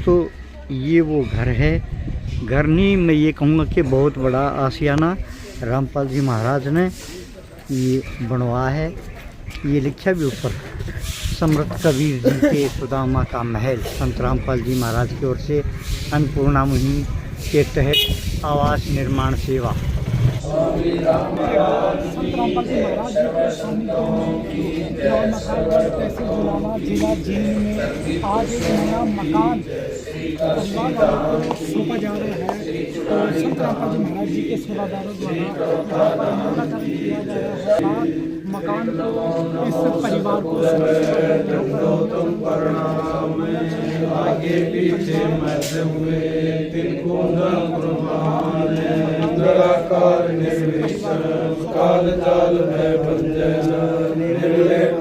दोस्तों ये वो घर है, घर नहीं मैं ये कहूँगा कि बहुत बड़ा आशियाना रामपाल जी महाराज ने ये बनवाया है। ये लिखा भी ऊपर समर्थ कबीर जी के सुदामा का महल, संत रामपाल जी महाराज की ओर से अन्नपूर्णा मुहिम के तहत आवास निर्माण सेवा। संत रामपाल जी महाराज जी के सानिध्य में गाँव मकान तहसील जुलाना जिला जींद में आज एक नया मकान परिवार वालों को सौंपा जा रहा है। तो संत रामपाल जी महाराज जी के सेवादारों द्वारा यहाँ पर अनावरण किया जा रहा है। मकान को इस परिवार को आगे पीछे मध्य हुए तिनको निराकार निर्विशर काल काल में भंजन निर्लेप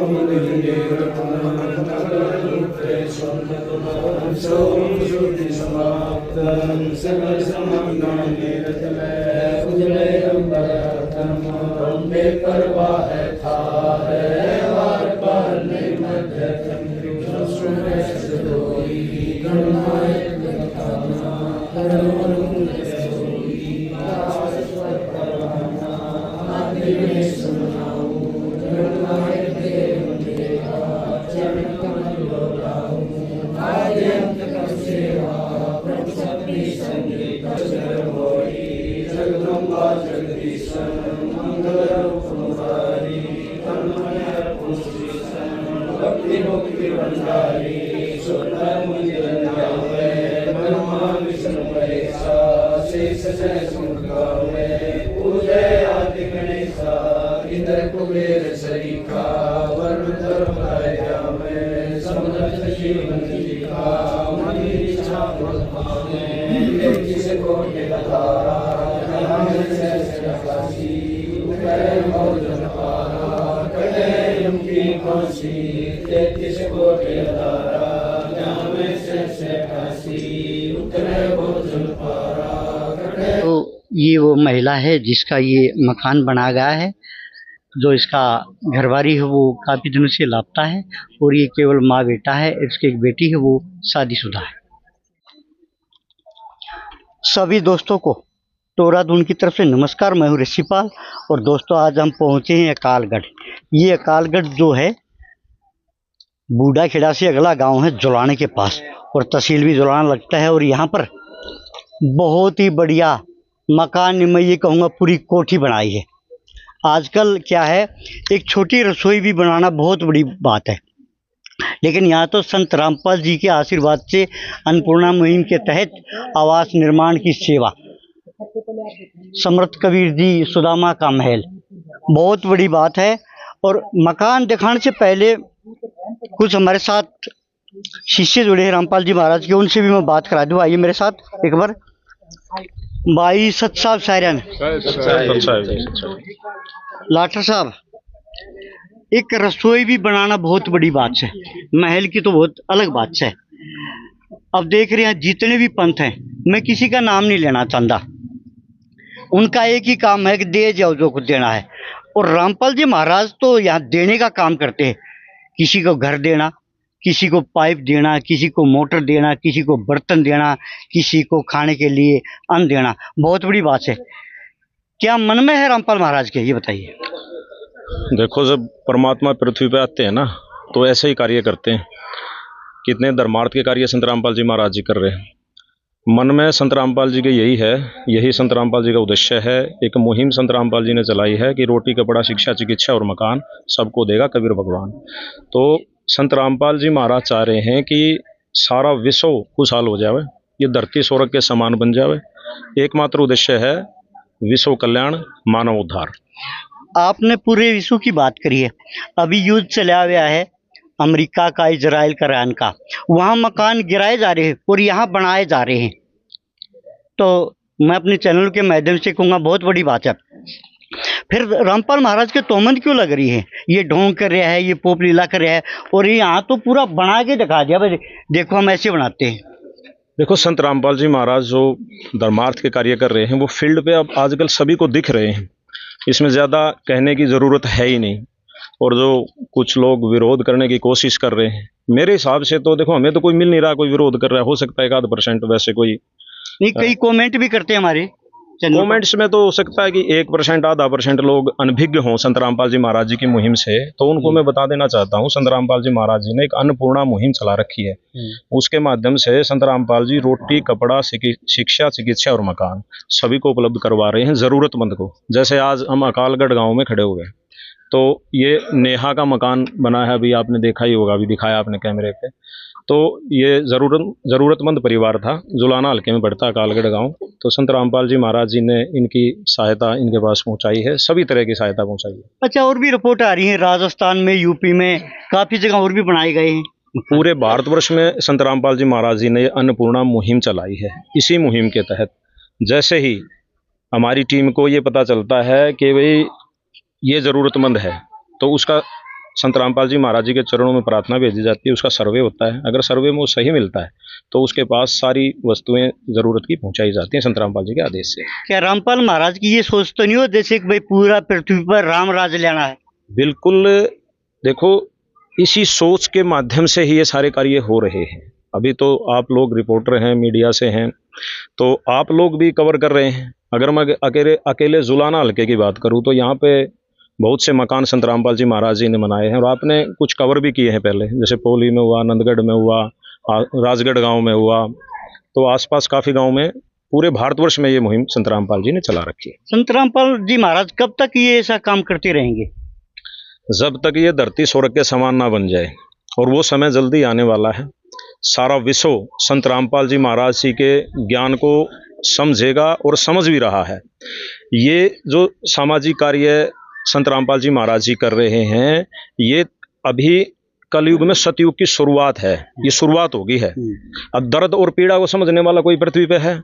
तो ये वो महिला है जिसका ये मकान बना गया है। जो इसका घरवारी है वो काफ़ी दिनों से लापता है और ये केवल माँ बेटा है। इसकी एक बेटी है वो शादीशुदा है। सभी दोस्तों को टोरादून की तरफ से नमस्कार। मैं हूँ ऋषिपाल और दोस्तों आज हम पहुँचे हैं अकालगढ़। ये अकालगढ़ जो है बूढ़ा खेड़ा से अगला गांव है जुलाने के पास और तहसील भी जुलाना लगता है। और यहाँ पर बहुत ही बढ़िया मकान, मैं ये कहूँगा पूरी कोठी बनाई है। आजकल क्या है, एक छोटी रसोई भी बनाना बहुत बड़ी बात है, लेकिन यहाँ तो संत रामपाल जी के आशीर्वाद से अन्नपूर्णा मुहिम के तहत आवास निर्माण की सेवा, समर्थ कबीर जी सुदामा का महल, बहुत बड़ी बात है। और मकान दिखाने से पहले कुछ हमारे साथ शिष्य जुड़े हैं रामपाल जी महाराज के, उनसे भी मैं बात करा दूँ। आइए मेरे साथ एक बार। भाई सत साहब सायरन लाठर साहब, एक रसोई भी बनाना बहुत बड़ी बात है, महल की तो बहुत अलग बात है। अब देख रहे हैं जितने भी पंथ हैं, मैं किसी का नाम नहीं लेना चाहता, उनका एक ही काम है कि दे जाओ जो कुछ देना है। और रामपाल जी महाराज तो यहाँ देने का काम करते हैं। किसी को घर देना, किसी को पाइप देना, किसी को मोटर देना, किसी को बर्तन देना, किसी को खाने के लिए अन्न देना, बहुत बड़ी बात है। क्या मन में है रामपाल महाराज के, ये बताइए। देखो, जब परमात्मा पृथ्वी पे आते हैं ना तो ऐसे ही कार्य करते हैं। कितने धर्मार्थ के कार्य संत रामपाल जी महाराज जी कर रहे हैं। मन में संत रामपाल जी के यही है, यही संत रामपाल जी का उद्देश्य है। एक मुहिम संत रामपाल जी ने चलाई है कि रोटी कपड़ा शिक्षा चिकित्सा और मकान सबको देगा कबीर भगवान। तो संत रामपाल जी महाराज चाह रहे हैं कि सारा विश्व खुशहाल हो जाए, ये धरती स्वर्ग के समान बन जाए। एकमात्र उद्देश्य है विश्व कल्याण, मानव उद्धार। आपने पूरे विश्व की बात करी है। अभी युद्ध चला हुआ है अमेरिका का, इजराइल का, ईरान का, वहाँ मकान गिराए जा रहे हैं और यहाँ बनाए जा रहे हैं। तो मैं अपने चैनल के माध्यम से कहूँगा बहुत बड़ी बात है। फिर रामपाल महाराज के तोहमत क्यों लग रही है? ये ढोंग कर रहा है, ये पोप लीला कर रहा है, और ये यहाँ तो पूरा बना के दिखा दिया भाई, देखो हम ऐसे बनाते हैं। देखो, संत रामपाल जी महाराज जो धर्मार्थ के कार्य कर रहे हैं वो फील्ड पे अब आजकल सभी को दिख रहे हैं। इसमें ज़्यादा कहने की ज़रूरत है ही नहीं। और जो कुछ लोग विरोध करने की कोशिश कर रहे हैं, मेरे हिसाब से तो देखो, हमें तो कोई मिल नहीं रहा कोई विरोध कर रहा है। हो सकता है 1-आध% वैसे कोई नहीं, कई कमेंट भी करते हैं हमारे चैनल पर। कमेंट्स में, तो हो सकता है कि 1%, 0.5% लोग अनभिज्ञ हों संत रामपाल जी महाराज जी की मुहिम से। तो उनको मैं बता देना चाहता हूँ, संत रामपाल जी महाराज जी ने एक अन्नपूर्णा मुहिम चला रखी है। उसके माध्यम से संत रामपाल जी रोटी, कपड़ा, शिक्षा, चिकित्सा और मकान सभी को उपलब्ध करवा रहे हैं, जरूरतमंद को। जैसे आज हम अकालगढ़ गांव में खड़े हुए हैं, तो ये नेहा का मकान बना है, अभी आपने देखा ही होगा, अभी दिखाया आपने कैमरे पे। तो ये ज़रूरतमंद परिवार था, जुलाना हल्के में पड़ता अकालगढ़ गांव। तो संत रामपाल जी महाराज जी ने इनकी सहायता इनके पास पहुंचाई है, सभी तरह की सहायता पहुंचाई है। अच्छा, और भी रिपोर्ट आ रही है राजस्थान में, यूपी में, काफी जगह और भी बनाए गए हैं। पूरे भारतवर्ष में संत रामपाल जी महाराज जी ने अन्नपूर्णा मुहिम चलाई है। इसी मुहिम के तहत जैसे ही हमारी टीम को ये पता चलता है कि भाई ये ज़रूरतमंद है, तो उसका संत रामपाल जी महाराज जी के चरणों में प्रार्थना भेजी जाती है, उसका सर्वे होता है। अगर सर्वे में वो सही मिलता है तो उसके पास सारी वस्तुएं ज़रूरत की पहुंचाई जाती हैं संत रामपाल जी के आदेश से। क्या रामपाल महाराज की ये सोच तो नहीं हो जैसे कि भाई पूरा पृथ्वी पर राम राज लेना है? बिल्कुल, देखो इसी सोच के माध्यम से ही ये सारे कार्य हो रहे हैं। अभी तो आप लोग रिपोर्टर हैं, मीडिया से हैं, तो आप लोग भी कवर कर रहे हैं। अगर मैं अकेले जुलाना हल्के की बात करूं तो यहाँ पे बहुत से मकान संत रामपाल जी महाराज जी ने बनाए हैं, और आपने कुछ कवर भी किए हैं पहले, जैसे पोली में हुआ, नंदगढ़ में हुआ, राजगढ़ गांव में हुआ। तो आसपास काफ़ी गांव में पूरे भारतवर्ष में ये मुहिम संत रामपाल जी ने चला रखी है। संत रामपाल जी महाराज कब तक ये ऐसा काम करते रहेंगे? जब तक ये धरती स्वर्ग के समान ना बन जाए, और वो समय जल्दी आने वाला है। सारा विश्व संत रामपाल जी महाराज जी के ज्ञान को समझेगा और समझ भी रहा है। ये जो सामाजिक कार्य संत रामपाल जी महाराज जी कर रहे हैं, ये अभी कलयुग में सतयुग की शुरुआत है, ये शुरुआत होगी है। अब दर्द और पीड़ा को समझने वाला कोई पृथ्वी पे है?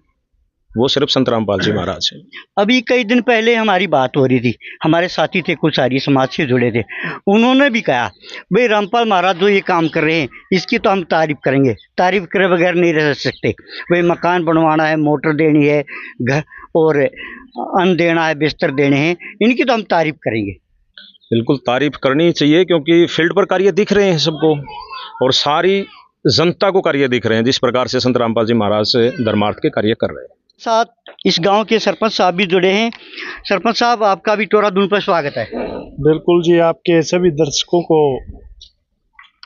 वो सिर्फ संत रामपाल जी महाराज है। अभी कई दिन पहले हमारी बात हो रही थी, हमारे साथी थे, कुछ आर्य समाज से जुड़े थे, उन्होंने भी कहा भाई रामपाल महाराज जो ये काम कर रहे हैं इसकी तो हम तारीफ करेंगे, तारीफ करे बगैर नहीं रह सकते। भाई मकान बनवाना है, मोटर देनी है, घर और अन्न देना है, बिस्तर देने हैं, इनकी तो हम तारीफ करेंगे। बिल्कुल तारीफ करनी चाहिए, क्योंकि फील्ड पर कार्य दिख रहे हैं सबको, और सारी जनता को कार्य दिख रहे हैं जिस प्रकार से संत रामपाल जी महाराज से धर्मार्थ के कार्य कर रहे हैं। साथ इस गांव के सरपंच साहब भी जुड़े हैं। सरपंच साहब, आपका भी टोरादून पर स्वागत है। बिल्कुल जी, आपके सभी दर्शकों को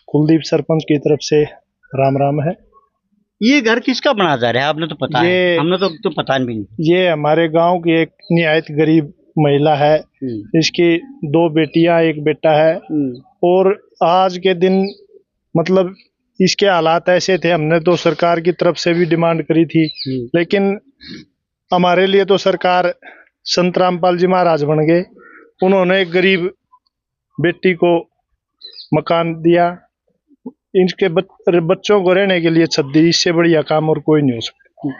कुलदीप सरपंच की तरफ से राम राम है। ये घर किसका बना जा रहा है? आपने तो पता है, हमने तो पता भी नहीं। ये हमारे गांव की एक निहायत गरीब महिला है, इसकी 2 बेटियां, 1 बेटा है। और आज के दिन मतलब इसके हालात ऐसे थे, हमने तो सरकार की तरफ से भी डिमांड करी थी, लेकिन हमारे लिए तो सरकार संत रामपाल जी महाराज बन गए। उन्होंने एक गरीब बेटी को मकान दिया, इनके बच्चों को रहने के लिए छत दी। इससे बढ़िया काम और कोई नहीं हो सकता।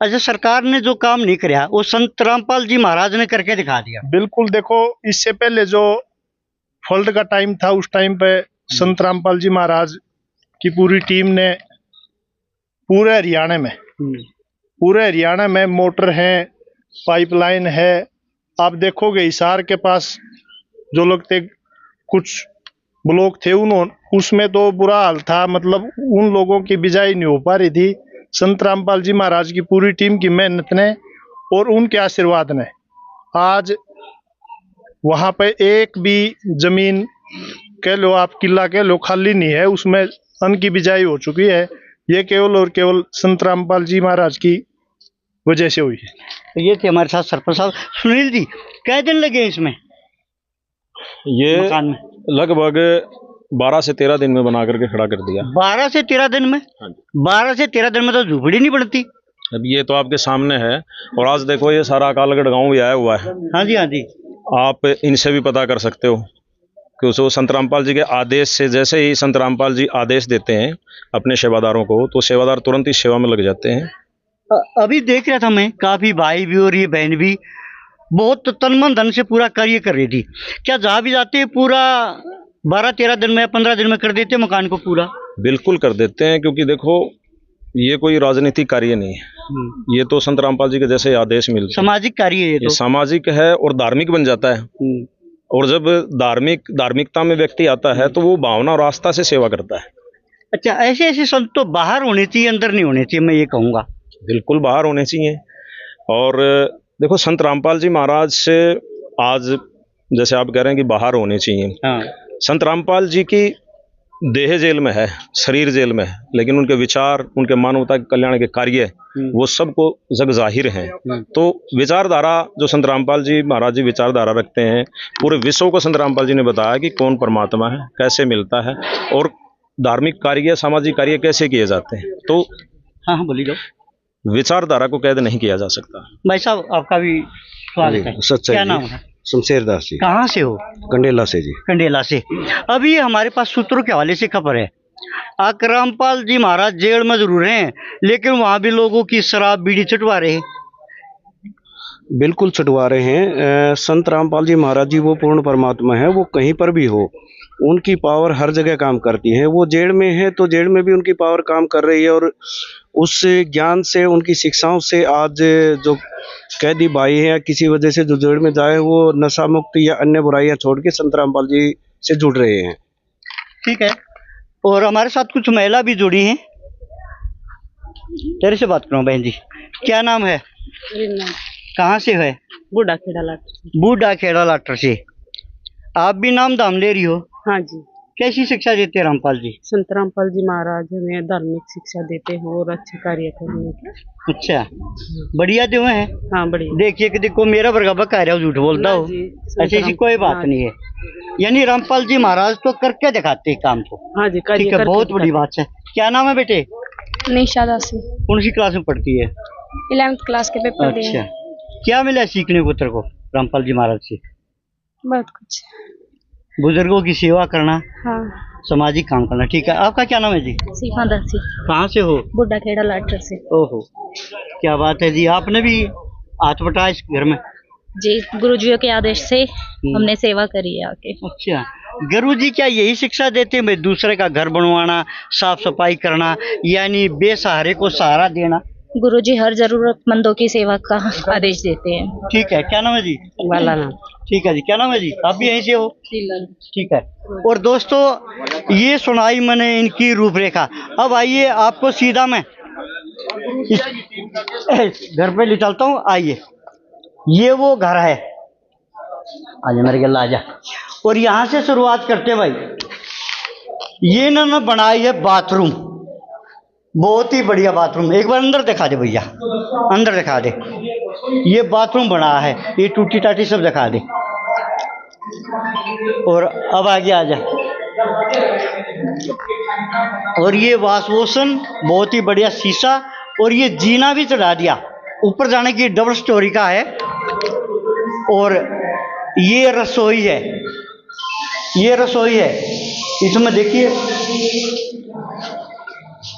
अच्छा, सरकार ने जो काम नहीं किया वो संत रामपाल जी महाराज ने करके दिखा दिया। बिल्कुल, देखो इससे पहले जो फ्लड का टाइम था, उस टाइम पे संत रामपाल जी महाराज की पूरी टीम ने पूरे हरियाणा में मोटर है, पाइपलाइन है। आप देखोगे हिसार के पास जो लोग थे, कुछ ब्लॉक थे, उसमें तो बुरा हाल था, मतलब उन लोगों की बिजाई नहीं हो पा रही थी। संत रामपाल जी महाराज की पूरी टीम की मेहनत ने और उनके आशीर्वाद ने आज वहां पे एक भी जमीन कह लो, आप किला कह लो, खाली नहीं है, उसमें अन्न की बिजाई हो चुकी है। ये केवल और केवल संत रामपाल जी महाराज की वजह से हुई है। तो ये थे हमारे साथ सरपंच साहब। सुनील जी, कितने दिन लगे इसमें? ये मकान में लगभग 12 से 13 दिन में बना करके खड़ा कर दिया। 12 से 13 दिन में? 12 से 13 दिन में तो झुपड़ी नहीं बनती। अब ये तो आपके सामने है, और आज देखो ये सारा अकालगढ़ गांव भी आया हुआ है। हाँ जी, हाँ जी। आप इनसे भी पता कर सकते हो कि उसको संत रामपाल जी के आदेश से, जैसे ही संत रामपाल जी आदेश देते हैं अपने सेवादारों को, तो सेवादार तुरंत ही सेवा में लग जाते हैं। अभी देख रहा था मैं, काफी भाई भी और ये बहन भी बहुत तन मन धन से पूरा कार्य कर रही थी। क्या जहाँ भी जाते हैं पूरा 12-13 दिन में, 15 दिन में कर देते मकान को पूरा? बिल्कुल कर देते हैं, क्योंकि देखो ये कोई राजनीतिक कार्य नहीं है, ये तो संत रामपाल जी के जैसे आदेश मिलते हैं। सामाजिक कार्य है, ये सामाजिक है और धार्मिक बन जाता है। और जब धार्मिकता में व्यक्ति आता है तो वो भावना और आस्था से सेवा करता है। अच्छा, ऐसे ऐसे संत तो बाहर होने चाहिए, अंदर नहीं होने चाहिए, मैं ये कहूँगा। बिल्कुल बाहर होने चाहिए। और देखो संत रामपाल जी महाराज से आज जैसे आप कह रहे हैं कि बाहर होने चाहिए, हाँ, संत रामपाल जी की देह जेल में है, शरीर जेल में है, लेकिन उनके विचार, उनके मानवता के कल्याण के कार्य वो सबको जग जाहिर हैं। तो विचारधारा जो संत रामपाल जी महाराज जी विचारधारा रखते हैं, पूरे विश्व को संत रामपाल जी ने बताया कि कौन परमात्मा है, कैसे मिलता है और धार्मिक कार्य, सामाजिक कार्य कैसे किए जाते हैं। तो हाँ हाँ, बोली जाओ। विचारधारा को कैद नहीं किया जा सकता। भाई साहब, आपका भी स्वागत है। सच्चाई क्या जी। नाम है? शमशेर दास जी, कहाँ से हो? कंडेला से जी। कंडेला से। अभी हमारे पास सूत्रों के हवाले से खबर है, रामपाल जी महाराज जेल में जरूर हैं, लेकिन वहाँ भी लोगों की शराब बीड़ी चटवा रहे हैं। बिल्कुल छुटवा रहे हैं। संत रामपाल जी महाराज जी वो पूर्ण परमात्मा है, वो कहीं पर भी हो, उनकी पावर हर जगह काम करती है। वो जेल में है तो जेल में भी उनकी पावर काम कर रही है, और उस ज्ञान से, उनकी शिक्षाओं से आज जो कैदी भाई हैं या किसी वजह से जो जेल में जाए, वो नशा मुक्त या अन्य बुराइयां छोड़ के संत रामपाल जी से जुड़ रहे हैं। ठीक है। और हमारे साथ कुछ महिला भी जुड़ी हैं। तेरे से बात करूँ बहन जी, क्या नाम है? कहाँ से है? बूढ़ा खेड़ा लाट। बूढ़ा खेड़ा लाटर से। आप भी नाम दाम ले रही हो? हाँ जी। कैसी शिक्षा देते हैं रामपाल जी? संत रामपाल जी महाराज हमें धार्मिक शिक्षा देते हैं और अच्छे कार्य करने की। अच्छा, बढ़िया देव हैं। हाँ बढ़िया। देखिए कि देखो, मेरा वर्गा कह रहा हूँ, झूठ बोलता हो। ऐसी ऐसी कोई बात नहीं है। यानी रामपाल जी महाराज तो करके दिखाते हैं काम को। हाँ जी, ठीक है, बहुत बड़ी बात है। क्या नाम है बेटे? निशा दासी, कौन सी क्लास में पढ़ती है? 11th क्लास के पेपर दिए। अच्छा, क्या मिला सीखने को तेरे को रामपाल जी महाराज से? बहुत कुछ। बुजुर्गों की सेवा करना, हाँ। सामाजिक काम करना। ठीक है, आपका क्या नाम है जी? सीमा दासी, कहाँ से हो? बूढ़ा खेड़ा लाटर से। ओहो, क्या बात है जी, आपने भी हाथ बटाया इस घर में? जी, गुरुजियों के आदेश से हमने सेवा करी है आके। अच्छा, गुरु जी क्या यही शिक्षा देते हैं भाई, दूसरे का घर बनवाना, साफ सफाई करना, यानी बेसहारे को सहारा देना? गुरुजी हर जरूरतमंदों की सेवा का आदेश देते हैं। ठीक है, क्या नाम है जी? वाला नाम। ठीक है जी, क्या नाम है जी? आप भी यहीं से हो? ठीक है। और दोस्तों, ये सुनाई मैंने इनकी रूपरेखा। अब आइए, आपको सीधा मैं घर पे ले चलता हूँ। आइए, ये वो घर है। आजा मेरे गला आजा। और यहाँ से शुरुआत करते भाई। ये ना बनाई है बाथरूम, बहुत ही बढ़िया बाथरूम। एक बार अंदर दिखा दे भैया, अंदर दिखा दे। ये बाथरूम बना है, ये टूटी टाटी सब दिखा दे। और अब आगे आ जा। और ये वॉश बेसिन, बहुत ही बढ़िया शीशा, और ये जीना भी चढ़ा दिया। ऊपर जाने की डबल स्टोरी का है। और ये रसोई है, ये रसोई है। इसमें देखिए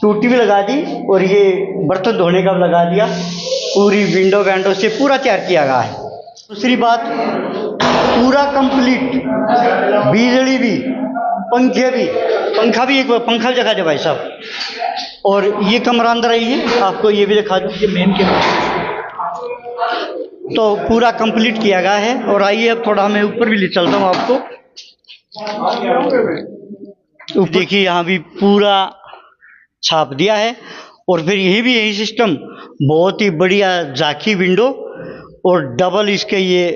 टूटी भी लगा दी, और ये बर्तन धोने का भी लगा दिया। पूरी विंडो वैंडो से पूरा तैयार किया गया है। दूसरी बात, पूरा कंप्लीट, बिजली भी, पंखे भी, पंखा भी, एक पंखा दिखा दे भाई साहब। और ये कमरा अंदर आइए, आपको ये भी दिखा दीजिए, मेन के तो पूरा कंप्लीट किया गया है। और आइए अब थोड़ा मैं ऊपर भी ले चलता हूँ आपको। देखिए, यहाँ भी पूरा छाप दिया है। और फिर यही सिस्टम, बहुत ही बढ़िया झांकी विंडो और डबल इसके ये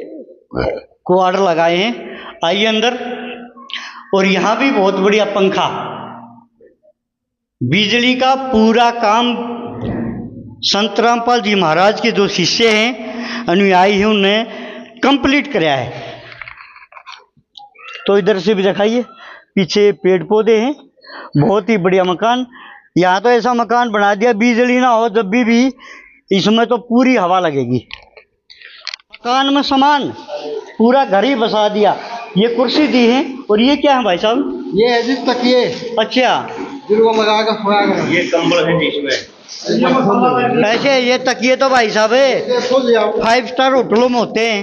क्वार्टर लगाए हैं। आइए अंदर। और यहाँ भी बहुत बढ़िया पंखा, बिजली का पूरा काम संत रामपाल जी महाराज के जो शिष्य हैं, अनुयायी हैं, उन्होंने कंप्लीट कराया है। तो इधर से भी दिखाइए, पीछे पेड़ पौधे हैं, बहुत ही बढ़िया मकान। यहाँ तो ऐसा मकान बना दिया, बिजली ना हो जब भी इसमें तो पूरी हवा लगेगी। मकान में सामान पूरा घर ही बसा दिया। ये कुर्सी दी है। और ये क्या है भाई साहब? ये है जी तकिए, अच्छा, जिनको लगा कर सोया करें। ये कंबल है जिसमें। ऐसे ये तकिए तो भाई साहब ये खोल लिया। 5 स्टार होटलों में होते हैं।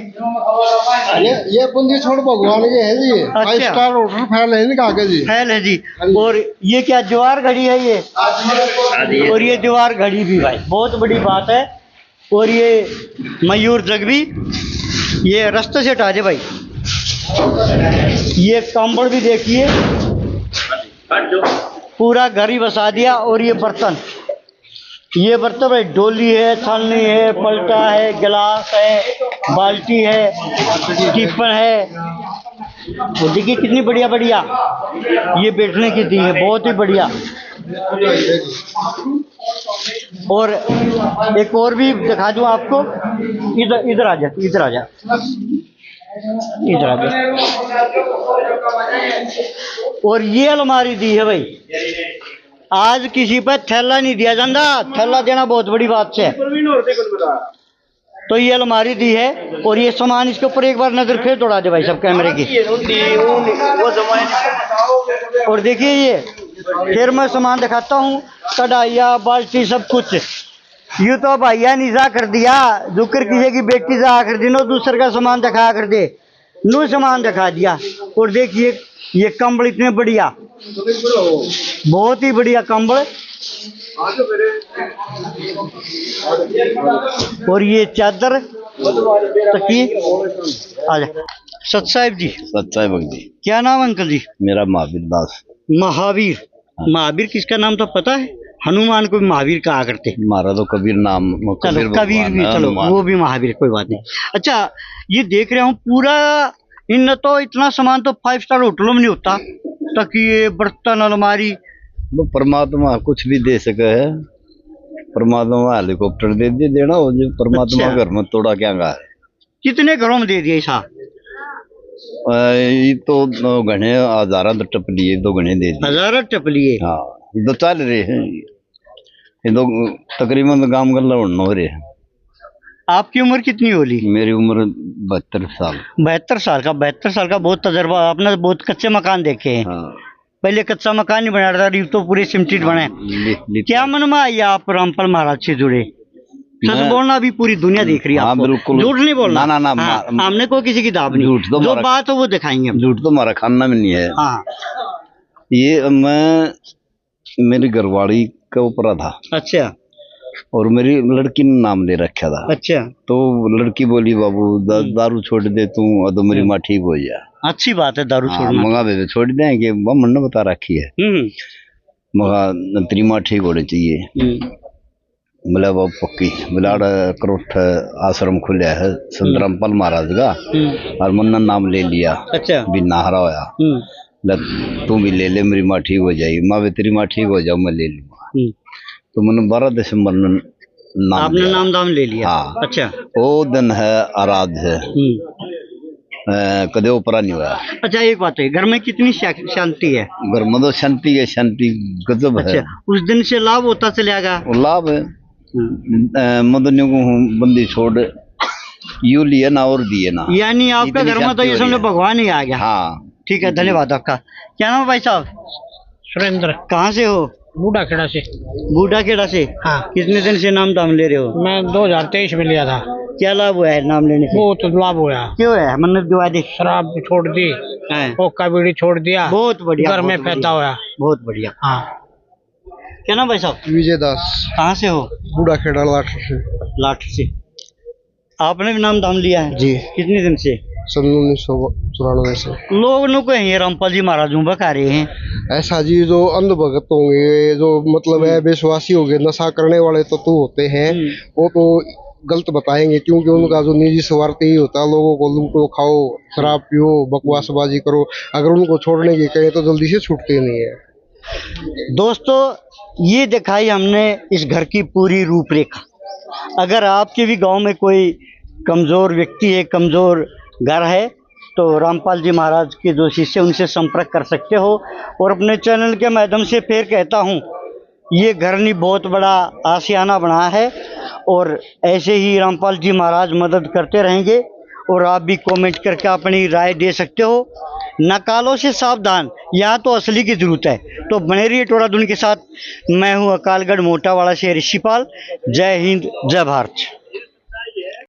ये पुंजी छोड़ भगवान के है जी। 5 स्टार होटल फैल है इनका आगे जी। फैल है जी। और ये क्या दीवार घड़ी है ये? और ये दीवार घड़ी भी भाई बहुत बड़ी बात है। और ये मयूर जग भी, ये रास्ते से हटा दे भाई। ये कंबल भी देखिए, पूरा घर ही बसा दिया। और ये बर्तन भाई डोली है, छलनी है, पलटा है, गिलास है, बाल्टी है, टिफिन है। वो देखिए कितनी बढ़िया बढ़िया ये बैठने की दी है, बहुत ही बढ़िया। और एक और भी दिखा दूं आपको, इधर इधर आ जा, इधर आ जा, इधर आ जा। और ये अलमारी दी है भाई, आज किसी पर थैला नहीं दिया जाता, थैला देना बहुत बड़ी बात है। तो ये अलमारी दी है और ये सामान इसके ऊपर एक बार नजर फिर दौड़ा दे भाई सब कैमरे की। और देखिए ये फिर मैं सामान दिखाता हूँ, कढ़ाइया बाल्टी सब कुछ। यूँ तो भैया निजा कर दिया, जुकर किसी की बेटी जा कर दी, नो दूसरे का सामान दिखा कर दे, नो सामान दिखा दिया। और देखिए ये कंबल इतने बढ़िया, बहुत ही बढ़िया कंबल। और ये चादर तकिए। आजा सत साहिब जी। सच्चाई भक्ति। क्या नाम अंकल जी? मेरा महावीर दास। महावीर। महावीर किसका नाम तो पता है? हनुमान को भी महावीर कहा करते। हमारा तो कबीर नाम। चलो कबीर भी, चलो वो भी महावीर, कोई बात नहीं। अच्छा ये देख रहे हूँ पूरा, इन तो इतना सामान तो 5 स्टार होटलों में नहीं होता, तकिए बर्तन अलमारी। वो परमात्मा कुछ भी दे सके है, परमात्मा हेलीकॉप्टर दे दिए देना हो जो परमात्मा घर में तोड़ा क्या गा है। कितने घरों में दे दिया ऐसा? ये तो घने हजारा तो टप लिए, 2 घने दे दिए। हजारा टप लिए? हाँ ये तो चल रहे हैं, ये तो तकरीबन काम कर हो रहे हैं। आपकी उम्र कितनी होली? मेरी उम्र 72 साल। 72 साल का? 72 साल का बहुत तजर्बा। आपने बहुत कच्चे मकान देखे हैं। हाँ। पहले कच्चा मकान नहीं बना रहा, तो पूरे सिमटिट बने। क्या मन में आई आप रामपाल महाराज से जुड़े? सच बोलना, अभी पूरी दुनिया देख रही है। हाँ बिल्कुल, झूठ नहीं बोलना। ना ना ना, हाँ, हमने कोई किसी की दाब नहीं, झूठ तो जो बात है वो दिखाएंगे हम। झूठ तो हमारा खाना में नहीं है। हाँ ये मैं मेरी घरवाली का ऊपर था। अच्छा। और मेरी लड़की ने नाम ले रखा था। अच्छा। तो लड़की बोली बाबू दारू छोड़ दे तू, तो मेरी माँ ठीक हो जा। अच्छी बात है दारू छोड़ना। मंगा दे छोड़ दें कि मन ने बता रखी है। मगा तेरी माँ ठीक होनी चाहिए। बोला वो पक्की। बोला करोठ आश्रम खुला है संत रामपाल महाराज का, और मन नाम ले लिया। अच्छा। भी नाहरा होया, तू भी ले ले, मेरी माँ ठीक हो जाएगी। माँ तेरी माँ ठीक हो जाओ, मैं ले लूंगा। तो मैंने 12 दिसंबर नाम आपने नाम दाम ले लिया? हाँ। अच्छा। वो दिन है आराध्य है, कदे ऊपर नहीं हुआ। अच्छा एक बात है, घर में कितनी शांति है? घर में तो शांति है, शांति गजब है। उस दिन से लाभ होता चलेगा? लाभ है। मदनियों को बंदी छोड़ यू लिए ना और दिए ना, यानी आपका घर में तो ये समझो भगवान ही आ गया। हाँ ठीक है, धन्यवाद आपका। क्या नाम है भाई साहब? सुरेंद्र। कहाँ से हो? बूढ़ा खेड़ा से। बूढ़ा खेड़ा से? हाँ। कितने दिन से नाम दाम ले रहे हो? मैं 2023 में लिया था। क्या लाभ हुआ है नाम लेने से? बहुत लाभ हुआ। क्यों है? मन्नत दुआ दी? शराब छोड़ दी, हुक्का बीड़ी छोड़ दिया। बहुत बढ़िया। घर में फायदा हुआ। बहुत बढ़िया। हाँ। क्या नाम भाई साहब? विजय दास। कहाँ से हो? बूढ़ा खेड़ा लाठ से। लाठ से। आपने भी नाम दाम लिया है? जी। कितने दिन से? 1994 से। लोग कहेंगे रामपाल जी महाराज बका रहे हैं। ऐसा जी, जो अंध भगत होंगे, जो मतलब है विश्वासी होंगे, नशा करने वाले तो होते हैं, वो तो गलत बताएंगे, क्योंकि उनका जो निजी स्वार्थ ही होता है, लोगों को लूटो खाओ, शराब पियो, बकवासबाजी करो। अगर उनको छोड़ने की कहें तो जल्दी से छूटते नहीं है। दोस्तों ये दिखाई हमने इस घर की पूरी रूपरेखा। अगर आपके भी गांव में कोई कमज़ोर व्यक्ति है, कमज़ोर घर है, तो रामपाल जी महाराज के जो शिष्य उनसे संपर्क कर सकते हो। और अपने चैनल के माध्यम से फिर कहता हूँ, ये घर नहीं बहुत बड़ा आशियाना बना है, और ऐसे ही रामपाल जी महाराज मदद करते रहेंगे। और आप भी कमेंट करके अपनी राय दे सकते हो। नकालों से सावधान, यहाँ तो असली की ज़रूरत है। तो बने रहिए टोरा धुन के साथ। मैं हूँ अकालगढ़ मोटावाड़ा से ऋषिपाल। जय हिंद, जय भारत।